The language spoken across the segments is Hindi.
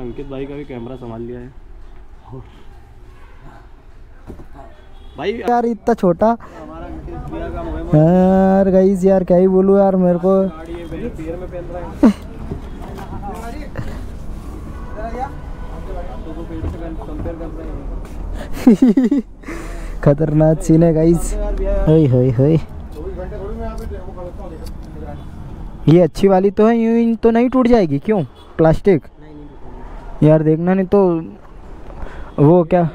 अंकित भाई का भी कैमरा संभाल लिया है भाई यार इतना छोटा हमारा का यार गाइस यार क्या ही बोलूँ यार मेरे को पैर में पहन रहा है खतरनाक सीन है गाइस। होय होय होय ये अच्छी वाली तो है, यूं तो नहीं टूट जाएगी क्यों? प्लास्टिक यार देखना नहीं तो वो क्या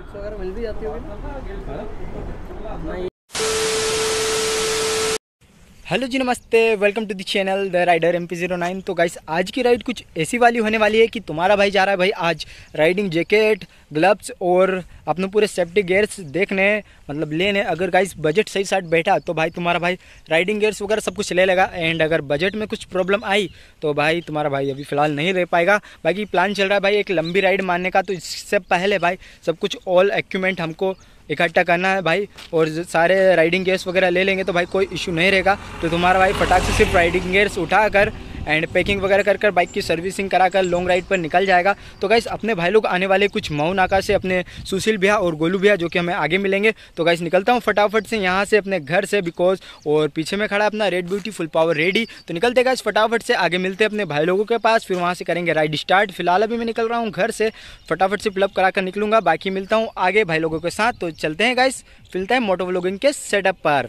हेलो जी नमस्ते, welcome to the channel the rider MP09। तो गाइस आज की राइड कुछ ऐसी वाली होने वाली है कि तुम्हारा भाई जा रहा है भाई आज राइडिंग जैकेट, ग्लव्स और अपने पूरे सेफ्टी गियर्स देखने मतलब लेने। अगर गाइस बजट सही साथ बैठा तो भाई तुम्हारा भाई राइडिंग गियर्स वगैरह सब कुछ ले लेगा। एंड अगर बजट में कुछ प्रॉब्लम आई तो भाई तुम्हारा भाई अभी फ़िलहाल नहीं रह पाएगा। बाकी प्लान चल रहा है भाई एक लंबी राइड मारने का, तो इससे पहले भाई सब कुछ ऑल इक्विपमेंट हमको इकट्ठा करना है भाई, और सारे राइडिंग गियर्स वगैरह ले लेंगे तो भाई कोई इशू नहीं रहेगा। तो तुम्हारा भाई फटाक से सिर्फ राइडिंग गियर्स उठाकर एंड पैकिंग वगैरह कर बाइक की सर्विसिंग कराकर लॉन्ग राइड पर निकल जाएगा। तो गाइस अपने भाई लोग आने वाले कुछ मऊ नाका से, अपने सुशील भैया और गोलू भैया जो कि हमें आगे मिलेंगे। तो गाइस निकलता हूँ फटाफट से यहाँ से अपने घर से, बिकॉज और पीछे में खड़ा है अपना red beauty full power ready. तो निकलते गाइस फटाफट से आगे मिलते हैं अपने भाई लोगों के पास, फिर वहाँ से करेंगे राइड स्टार्ट। फिलहाल अभी मैं निकल रहा हूँ घर से, फटाफट से फिलअप करा कर निकलूंगा, बाकी मिलता हूँ आगे भाई लोगों के साथ। तो चलते हैं गाइस, मिलते हैं मोटो व्लॉगिंग के सेटअप पर।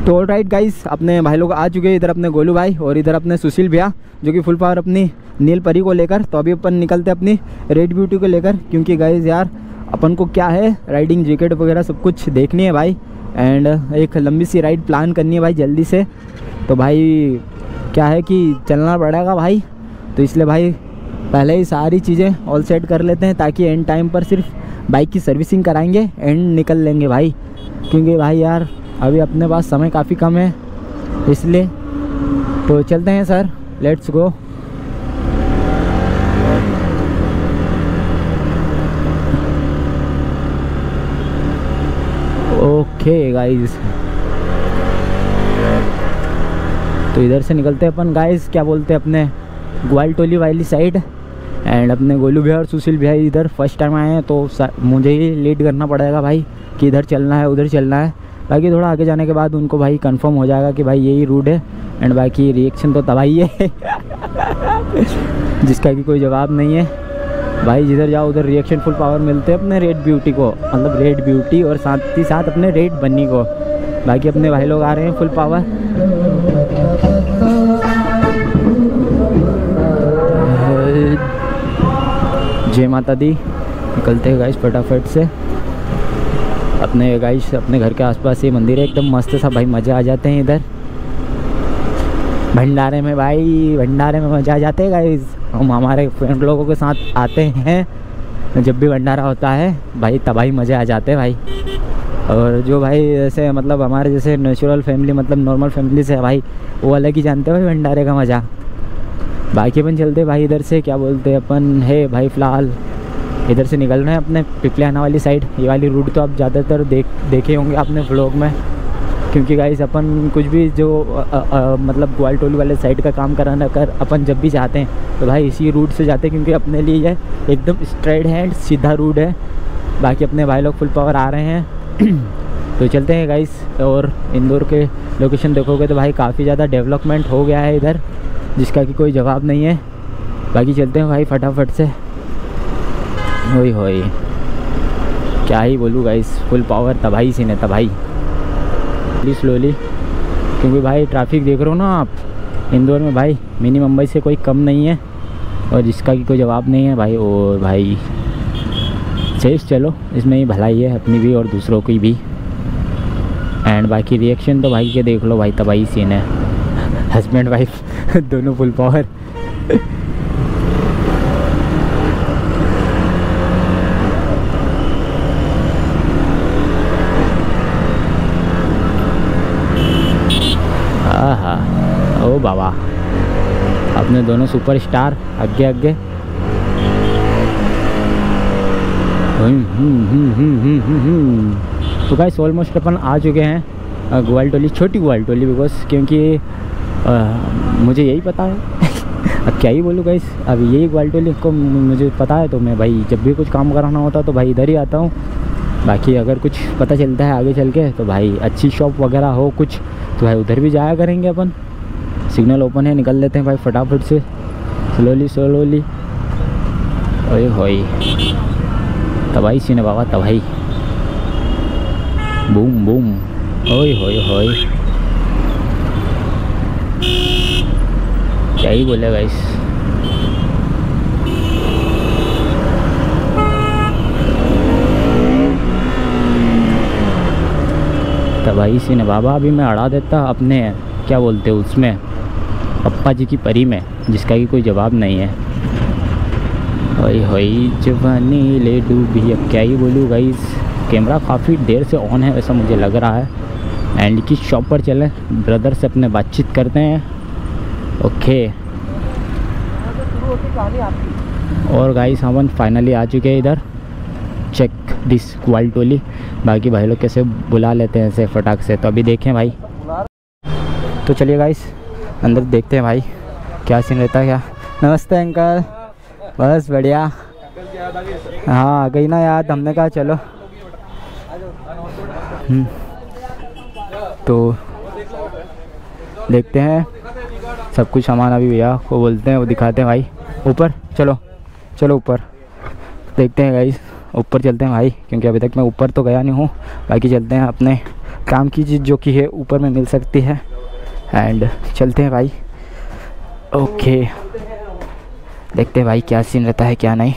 तो ऑल राइट गाइस, अपने भाई लोग आ चुके हैं, इधर अपने गोलू भाई और इधर अपने सुशील भैया जो कि फुल पावर अपनी नील परी को लेकर। तो अभी अपन निकलते हैं अपनी रेड ब्यूटी को लेकर, क्योंकि गाइस यार अपन को क्या है राइडिंग जैकेट वगैरह सब कुछ देखनी है भाई, एंड एक लंबी सी राइड प्लान करनी है भाई जल्दी से। तो भाई क्या है कि चलना पड़ेगा भाई, तो इसलिए भाई पहले ही सारी चीज़ें ऑल सेट कर लेते हैं ताकि एंड टाइम पर सिर्फ बाइक की सर्विसिंग कराएंगे एंड निकल लेंगे भाई। क्योंकि भाई यार अभी अपने पास समय काफ़ी कम है, इसलिए तो चलते हैं sir, let's go. Okay guys, तो इधर से निकलते हैं अपन गाइस, क्या बोलते हैं अपने ग्वाल टोली वाली साइड। एंड अपने गोलू भैया और सुशील भैया इधर फर्स्ट टाइम आए हैं, तो मुझे ही लीड करना पड़ेगा भाई कि इधर चलना है उधर चलना है। बाकी थोड़ा आगे जाने के बाद उनको भाई कंफर्म हो जाएगा कि भाई यही रूट है, एंड बाकी रिएक्शन तो तबाही है जिसका कि कोई जवाब नहीं है भाई। जिधर जाओ उधर रिएक्शन फुल पावर मिलते हैं अपने रेड ब्यूटी को, मतलब रेड ब्यूटी और साथ ही साथ अपने रेड बन्नी को। बाकी अपने भाई लोग आ रहे हैं फुल पावर। जय माता दी। निकलते हैं गाइस फटाफट से अपने गाइस, अपने घर के आसपास ये मंदिर है एकदम मस्त सा भाई, मज़े आ जाते हैं इधर भंडारे में भाई, भंडारे में मज़ा आ जाते हैं गाइस। हम हमारे फ्रेंड लोगों के साथ आते हैं, जब भी भंडारा होता है भाई तबाही मज़े आ जाते हैं भाई। और जो भाई जैसे मतलब हमारे जैसे नेचुरल फैमिली मतलब नॉर्मल फैमिली से है भाई, वो अलग ही जानते हैं भाई भंडारे का मज़ा। बाकी अपन चलते भाई इधर से, क्या बोलते हैं अपन है भाई फ़िलहाल इधर से निकल रहे हैं अपने पिपलियाना वाली साइड। ये वाली रूट तो आप ज़्यादातर देखे होंगे अपने व्लॉग में, क्योंकि गाइस अपन कुछ भी जो मतलब ग्वाल टोली वाले साइड का काम कराना कर अपन जब भी जाते हैं तो भाई इसी रूट से जाते हैं, क्योंकि अपने लिए ये एकदम स्ट्रेट हैंड सीधा रूट है। बाकी अपने भाई लोग फुल पावर आ रहे हैं तो चलते हैं गाइस। और इंदौर के लोकेशन देखोगे तो भाई काफ़ी ज़्यादा डेवलपमेंट हो गया है इधर, जिसका कि कोई जवाब नहीं है। बाकी चलते हैं भाई फटाफट से। होई होई क्या ही बोलूँ गाइस, फुल पावर तबाही सीन है तबाही। स्लोली, क्योंकि भाई ट्रैफिक देख रहे हो ना आप इंदौर में भाई, मिनी मुंबई से कोई कम नहीं है, और जिसका कि कोई जवाब नहीं है भाई। और भाई सेफ चलो, इसमें ही भलाई है अपनी भी और दूसरों की भी। एंड बाकी रिएक्शन तो भाई के देख लो भाई, तबाही सीन है, हस्बैंड वाइफ दोनों फुल पावर। हाँ ओ बाबा, अपने दोनों सुपरस्टार आगे आगे। तो गाइस ऑलमोस्ट अपन आ चुके हैं ग्वाल टोली, छोटी ग्वाल टोली, बिकॉज क्योंकि मुझे यही पता है अब क्या ही बोलूँ गाइस, अब यही क्वालिटी को मुझे पता है तो मैं भाई जब भी कुछ काम कराना होता तो भाई इधर ही आता हूँ। बाकी अगर कुछ पता चलता है आगे चल के तो भाई अच्छी शॉप वगैरह हो कुछ तो भाई उधर भी जाया करेंगे अपन। सिग्नल ओपन है, निकल लेते हैं भाई फटाफट से, स्लोली स्लोली। ओए होए तबाही सीने बाबा तबाही, बूम बूम, ओए होए होए क्या ही बोले गाइस। तबाही सीने बाबा। अभी मैं अड़ा देता अपने क्या बोलते हैं उसमें पप्पा जी की परी में, जिसका कि कोई जवाब नहीं है। ओए होए जवानी ले डूबी, अब क्या ही बोलूँ गाइस। कैमरा काफ़ी देर से ऑन है ऐसा मुझे लग रहा है। एंड की शॉप पर चलें, ब्रदर से अपने बातचीत करते हैं। ओके और गाइस हम फाइनली आ चुके हैं इधर। Check this quality. बाकी भाई लोग कैसे बुला लेते हैं ऐसे फटाक से, तो अभी देखें भाई। तो चलिए गाइस अंदर देखते हैं भाई क्या सीन रहता है क्या। नमस्ते अंकल, बस बढ़िया। हाँ आ गई ना याद, हमने कहा चलो। तो देखते हैं सब कुछ सामान अभी भैया को बोलते हैं वो दिखाते हैं भाई। ऊपर चलो चलो ऊपर देखते हैं गाइस, ऊपर चलते हैं भाई क्योंकि अभी तक मैं ऊपर तो गया नहीं हूँ। बाकी चलते हैं अपने काम की चीज़ जो कि है ऊपर में मिल सकती है एंड चलते हैं भाई। ओके देखते हैं भाई क्या सीन रहता है क्या नहीं।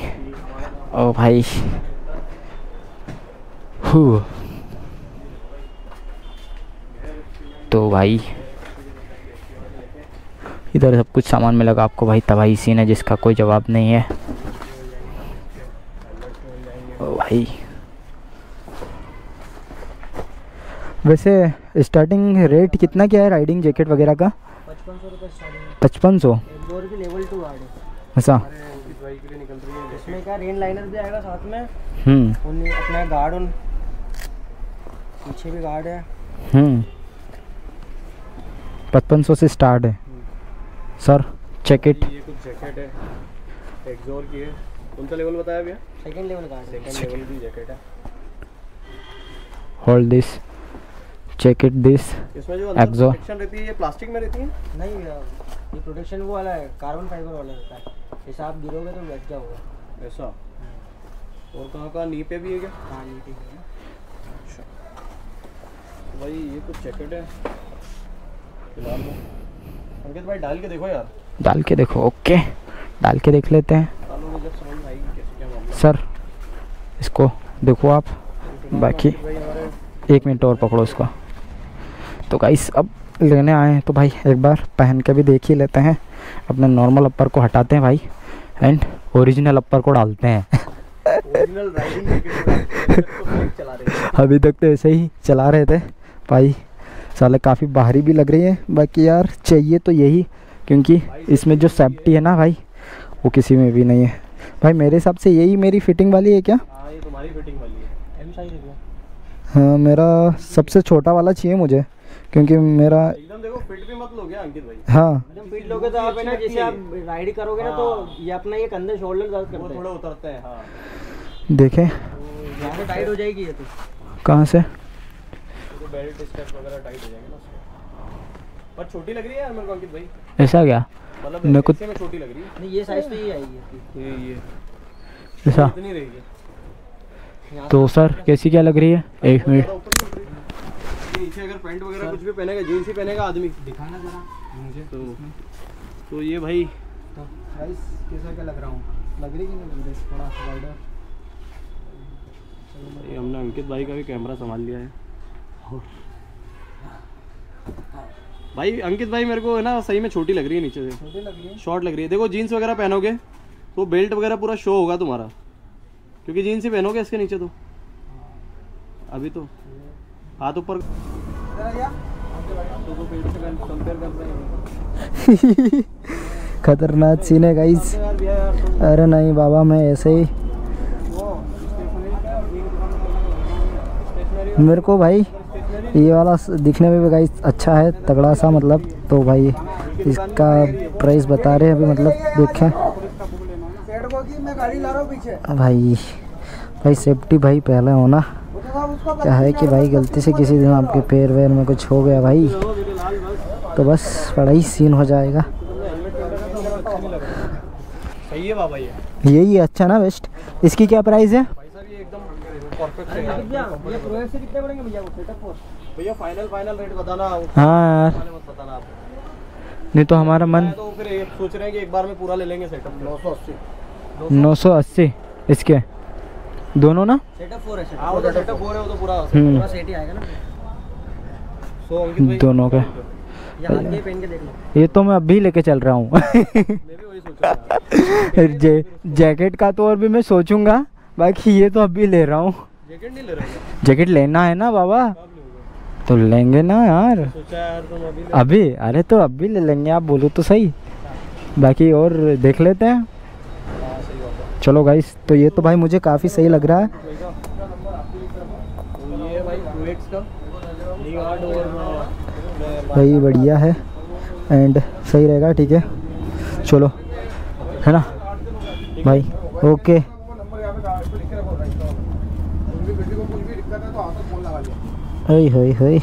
ओ भाई तो भाई इधर सब कुछ सामान मिलेगा आपको भाई। तबाही सीन है जिसका कोई जवाब नहीं है। ओ भाई वैसे स्टार्टिंग रेट कितना क्या है राइडिंग जैकेट वगैरह का? 5500 रुपये स्टार्टिंग। 5500 की लेवल 2 गार्ड है। ऐसा इसमें क्या रेन लाइनर भी आएगा साथ में। अपना गार्ड उन पीछे भी गार्ड है। 5500 से स्टार्ट है सर जैकेट। ये कुछ जैकेट है एक्सोर की है। कौन सा लेवल बताया भैया? Second level guard, second level की जैकेट है। Hold this jacket this. इसमें जो अंदर प्रोटेक्शन रहती है ये प्लास्टिक में रहती है? नहीं ये प्रोटेक्शन वो वाला है, कार्बन फाइबर वाला रहता है। जैसे आप गिरोगे तो बैठ जाओगे ऐसा। और कहाँ नी पे भी है क्या? हाँ नी पे है। अच्छा तो भाई ये कुछ जैकेट है फिलहाल। अंकित भाई डाल के देखो यार। डाल के देखो। ओके डाल के देख लेते हैं जब समझ में आएगी कैसे क्या मामला। सर इसको देखो आप। बाकी 1 मिनट और पकड़ो इसको। तो गाइस अब लेने आए हैं तो भाई एक बार पहन के भी देख ही लेते हैं। अपने नॉर्मल अपर को हटाते हैं भाई एंड ओरिजिनल अपर को डालते हैं। ओरिजिनल राइडिंग जैकेट चला रहे हैं। अभी तक तो ऐसे ही चला रहे थे भाई। साले काफ़ी बाहरी भी लग रही है। बाकी यार चाहिए तो यही क्योंकि इसमें जो सेफ्टी है ना भाई वो किसी में भी नहीं है भाई। मेरे हिसाब से यही मेरी फिटिंग वाली है क्या? हाँ ये तुम्हारी फिटिंग वाली है। एम साइज है क्या? हाँ मेरा सबसे छोटा वाला चाहिए मुझे क्योंकि मेरा एकदम देखो फिट भी मत लोगे अंकित भाई। हाँ एकदम फिट लोगे तो आप है ना जैसे आप राइड करोगे ना तो ये अपना ये कंधे शोल्डर दर्द करते हैं, थोड़ा उतरते हैं। हाँ देखें यहाँ पे टाइट हो जाएगी ये तो। कहाँ से? तो बेल्ट स्ट्रैप वगैरह टाइट हो जाएंगे ना। पर छोटी लग रही है यार मेरे को अंकित भाई। ऐसा क्या? मतलब मेरे को में छोटी लग रही है। नहीं ये साइज तो ये आएगी। ये ऐसा इतनी रहेगी। तो सर कैसी क्या लग रही है? 1 मिनट। नीचे अगर पैंट वगैरह कुछ भी पहनेगा जीन्स ही पहनेगा आदमी। दिखाना जरा मुझे तो ये भाई तो गाइस कैसा क्या लग रहा हूँ? लग रही कि नहीं लग रही? थोड़ा वाइडर। ये हमने अंकित भाई का भी कैमरा संभाल लिया है भाई। अंकित भाई मेरे को है ना सही में छोटी लग रही है, नीचे से छोटी लग रही है, शॉर्ट लग रही है। देखो जीन्स वगैरह पहनोगे तो बेल्ट वगैरह पूरा शो होगा तुम्हारा क्योंकि जीन्स ही पहनोगे इसके नीचे। तो अभी तो हाथ ऊपर खतरनाक सीन है गाइस। अरे नहीं बाबा मैं ऐसे ही मेरे को भाई ये वाला दिखने में भी गाइस अच्छा है तगड़ा सा मतलब। तो भाई इसका प्राइस बता रहे हैं अभी, मतलब देखें भाई सेफ्टी भाई पहले होना। क्या है कि भाई गलती से किसी दिन आपके पैर वैर में कुछ हो गया भाई तो बस बड़ा ही सीन हो जाएगा। सही है बाबा, यही अच्छा ना बेस्ट। इसकी क्या प्राइस है? भैया फाइनल रेट बताना। हाँ यार बताना नहीं तो हमारा मन तो फिर सोच रहे हैं कि एक बार में पूरा ले लेंगे सेटअप। 980 इसके दोनों ना। सेटअप 4 है, सेटअप 4 है, वो तो पूरा सेट ही आएगा ना। सो अंकित भाई दोनों के ये पहन के देख लो। ये तो मैं अभी लेके चल रहा हूँ। मैं भी वही सोच रहा था। जैकेट का तो और भी मैं सोचूंगा, बाकी ये तो अभी ले रहा हूँ। जैकेट नहीं ले रहे? जैकेट लेना है ना बाबा, तो लेंगे ना यार। सोचा यार तुम अभी अरे तो अभी ले लेंगे, आप बोलो तो सही। बाकी और देख लेते हैं। चलो गाइस, तो ये तो भाई मुझे काफ़ी सही लग रहा है। ये भाई प्रोएक्स का भाई बढ़िया है एंड सही रहेगा, ठीक है चलो, है ना भाई। ओके होई होई होई।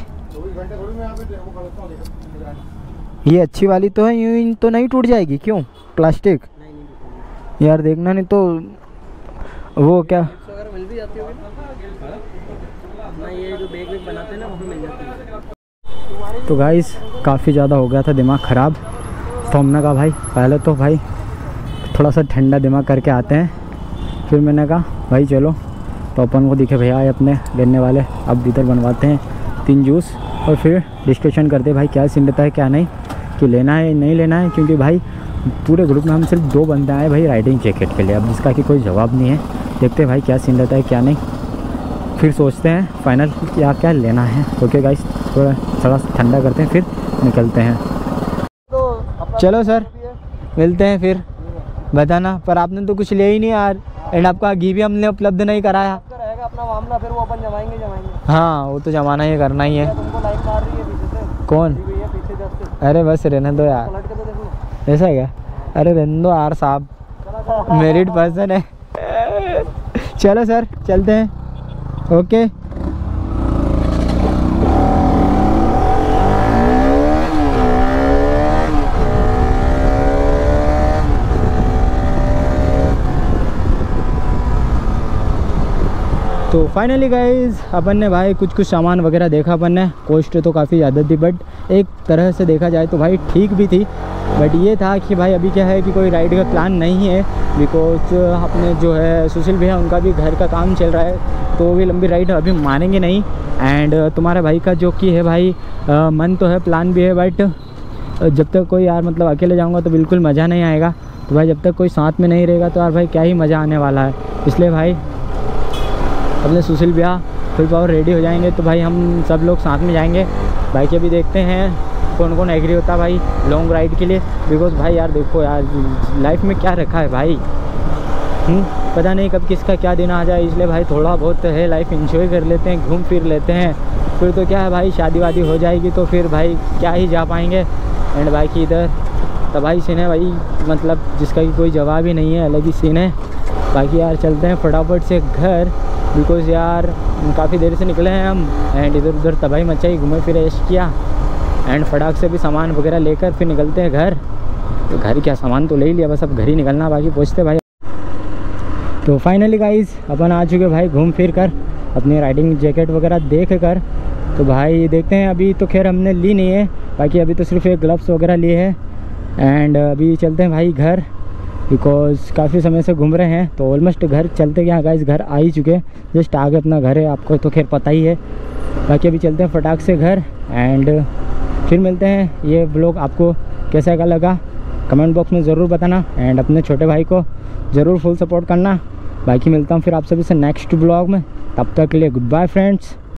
ये अच्छी वाली तो है, यूं तो नहीं टूट जाएगी क्यों? प्लास्टिक यार देखना, नहीं तो वो क्या मिल भी जाती होगी ना, ये जो बैग बनाते हैं ना वो मिल जाती है। तो गाइस काफ़ी ज़्यादा हो गया था दिमाग ख़राब, तो हमने कहा भाई पहले तो भाई थोड़ा सा ठंडा दिमाग करके आते हैं। फिर मैंने कहा भाई चलो, तो अपन को दिखे भैया आए अपने लेने वाले, अब इधर बनवाते हैं 3 जूस और फिर डिस्कशन करते हैं भाई क्या सीन रहता है क्या नहीं, कि लेना है नहीं लेना है। क्योंकि भाई पूरे ग्रुप में हम सिर्फ 2 बंदे आए भाई राइडिंग जैकेट के लिए, अब जिसका कि कोई जवाब नहीं है। देखते हैं भाई क्या सीन रहता है क्या नहीं, फिर सोचते हैं फाइनल क्या क्या लेना है। ओके गाइस, थोड़ा ठंडा करते हैं फिर निकलते हैं। चलो सर मिलते हैं फिर, बताना। पर आपने तो कुछ ले ही नहीं यार, एंड आपका घी भी हमने उपलब्ध नहीं कराया। रहेगा अपना मामला, फिर वो अपन जमाएंगे। हाँ वो तो जमाना ही करना ही है। तुमको लाइन मार रही है पीछे से। कौन? पीछे जस्ट। अरे बस रहने दो यार, पलट के तो देख लो। ऐसा है क्या? अरे रहने दो यार साहब, मेरिट पर्सन है। चलो सर चलते हैं। ओके तो फाइनली गाइज अपन ने भाई कुछ सामान वगैरह देखा। अपन ने कॉस्ट तो काफ़ी ज़्यादा थी, बट एक तरह से देखा जाए तो भाई ठीक भी थी। बट ये था कि भाई अभी क्या है कि कोई राइड का प्लान नहीं है, बिकॉज अपने जो है सुशील भैया उनका भी घर का काम चल रहा है, तो भी लंबी राइड अभी मानेंगे नहीं। एंड तुम्हारा भाई का जो कि है भाई मन तो है, प्लान भी है, बट जब तक कोई यार मतलब अकेले जाऊँगा तो बिल्कुल मज़ा नहीं आएगा। तो भाई जब तक कोई साथ में नहीं रहेगा तो यार भाई क्या ही मज़ा आने वाला है। इसलिए भाई अपने सुशील भैया फुल पावर रेडी हो जाएंगे तो भाई हम सब लोग साथ में जाएंगे। भाई के भी देखते हैं कौन कौन एग्री होता है भाई लॉन्ग राइड के लिए, बिकॉज भाई यार देखो यार लाइफ में क्या रखा है भाई, पता नहीं कब किसका क्या दिन आ जाए। इसलिए भाई थोड़ा बहुत है लाइफ एंजॉय कर लेते हैं, घूम फिर लेते हैं। फिर तो क्या है भाई शादी वादी हो जाएगी तो फिर भाई क्या ही जा पाएंगे। एंड भाई की इधर तबाही सीन है भाई, मतलब जिसका कि कोई जवाब ही नहीं है, अलग ही सीन है। बाकी यार चलते हैं फटाफट से घर, बिकॉज़ यार काफ़ी देर से निकले हैं हम एंड इधर उधर तबाही मचाई, घूमे फिरे ऐश किया एंड फटाक से भी सामान वगैरह लेकर फिर निकलते हैं घर। तो घर क्या सामान तो ले ही लिया, बस अब घर ही निकलना बाकी पहुँचते भाई। तो फाइनली गाइस अपन आ चुके भाई घूम फिर कर, अपनी राइडिंग जैकेट वगैरह देख कर। तो भाई देखते हैं, अभी तो खैर हमने ली नहीं है, बाकी अभी तो सिर्फ एक ग्लव्स वगैरह लिए हैं। एंड अभी चलते हैं भाई घर, बिकॉज़ काफ़ी समय से घूम रहे हैं तो ऑलमोस्ट घर चलते क्या गाइस घर आ ही चुके, जस्ट आगे अपना घर है, आपको तो खैर पता ही है। बाकी अभी चलते हैं फटाक से घर एंड फिर मिलते हैं। ये ब्लॉग आपको कैसा का लगा कमेंट बॉक्स में ज़रूर बताना एंड अपने छोटे भाई को ज़रूर फुल सपोर्ट करना। बाकी मिलता हूँ फिर आप सभी से नेक्स्ट ब्लॉग में, तब तक के लिए गुड बाय फ्रेंड्स।